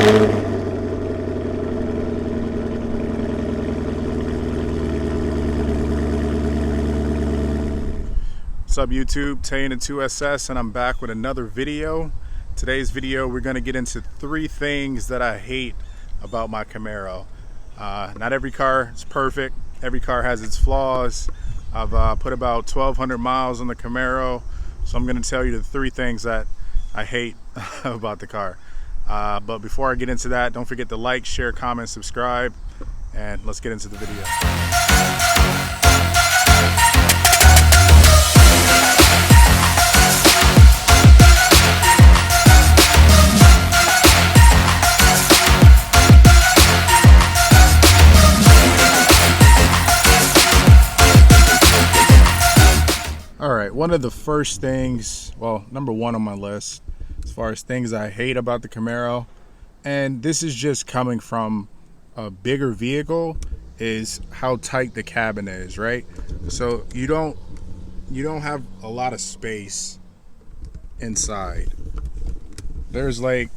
What's up YouTube, Camaro 2SS, and I'm back with another video. Today's video we're going to get into 3 things that I hate about my Camaro. Not every car is perfect, every car has its flaws. I've put about 1,200 miles on the Camaro, so I'm going to tell you the 3 things that I hate about the car. But before I get into that, don't forget to like, share, comment, subscribe, and let's get into the video. Alright, one of the first things, well, number 1 on my list, as far as things I hate about the Camaro, and this is just coming from a bigger vehicle, is how tight the cabin is, right? So you don't have a lot of space inside. There's like,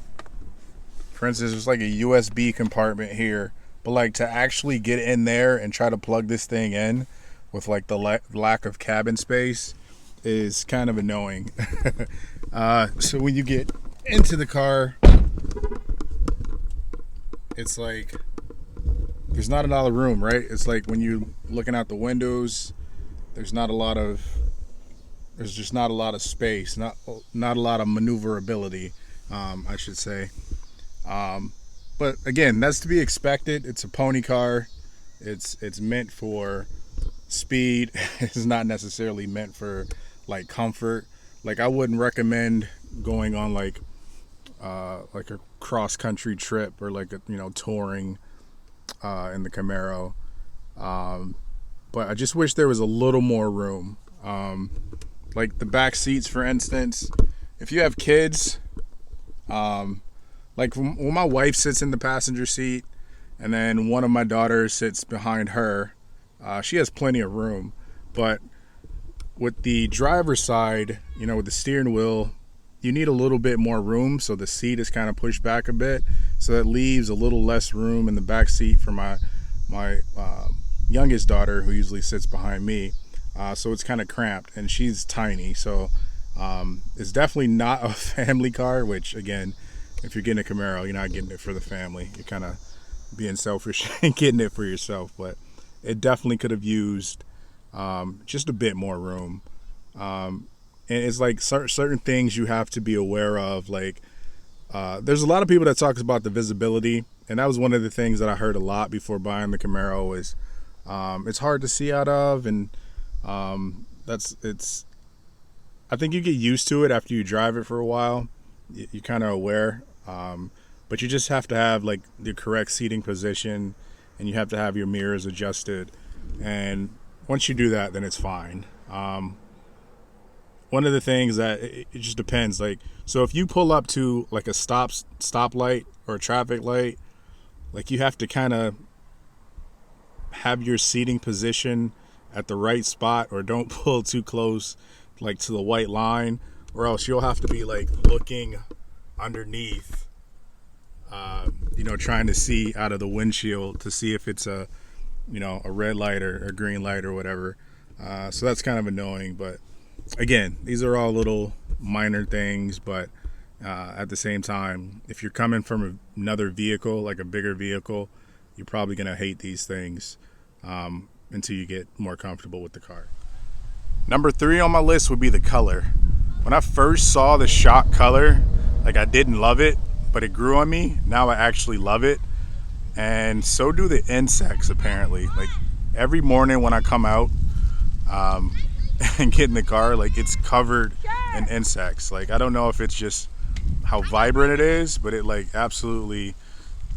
for instance, there's like a USB compartment here, but like to actually get in there and try to plug this thing in with like the lack of cabin space is kind of annoying. So when you get into the car, it's like there's not a lot of room, right? It's like when you're looking out the windows, there's just not a lot of space, not a lot of maneuverability, I should say. But again, that's to be expected. It's a pony car. It's meant for speed. It's not necessarily meant for like comfort. Like I wouldn't recommend going on like a cross-country trip or like a, touring in the Camaro. But I just wish there was a little more room. Like the back seats, for instance, if you have kids, like when my wife sits in the passenger seat and then one of my daughters sits behind her, she has plenty of room. But with the driver's side, with the steering wheel, you need a little bit more room, so the seat is kind of pushed back a bit, so that leaves a little less room in the back seat for my youngest daughter, who usually sits behind me. So it's kind of cramped, and she's tiny, so it's definitely not a family car, which again, if you're getting a Camaro, you're not getting it for the family. You're kind of being selfish and getting it for yourself. But it definitely could have used just a bit more room. And it's like certain things you have to be aware of. Like there's a lot of people that talk about the visibility, and that was one of the things that I heard a lot before buying the Camaro was it's hard to see out of, and I think you get used to it after you drive it for a while. You're kind of aware, but you just have to have like the correct seating position, and you have to have your mirrors adjusted, and once you do that, then it's fine. One of the things that it just depends, like, so if you pull up to like a stoplight or a traffic light, like you have to kind of have your seating position at the right spot, or don't pull too close like to the white line, or else you'll have to be like looking underneath, trying to see out of the windshield to see if it's a red light or a green light or whatever. So that's kind of annoying. But again, these are all little minor things, but at the same time, if you're coming from another vehicle, like a bigger vehicle, you're probably gonna hate these things until you get more comfortable with the car. Number 3 on my list would be the color. When I first saw the shock color, like I didn't love it, but it grew on me. Now I actually love it, and so do the insects apparently. Like every morning when I come out and get in the car, like it's covered in insects. Like I don't know if it's just how vibrant it is, but it like absolutely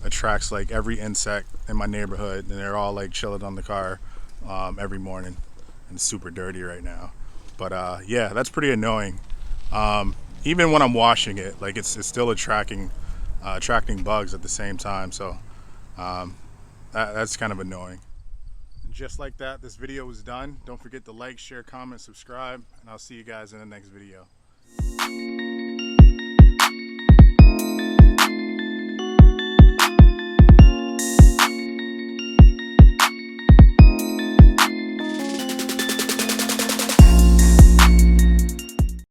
attracts like every insect in my neighborhood, and they're all like chilling on the car every morning. And it's super dirty right now, but yeah, that's pretty annoying. Even when I'm washing it, like it's still attracting bugs at the same time, so that's kind of annoying. And just like that, this video is done. Don't forget to like, share, comment, subscribe, and I'll see you guys in the next video.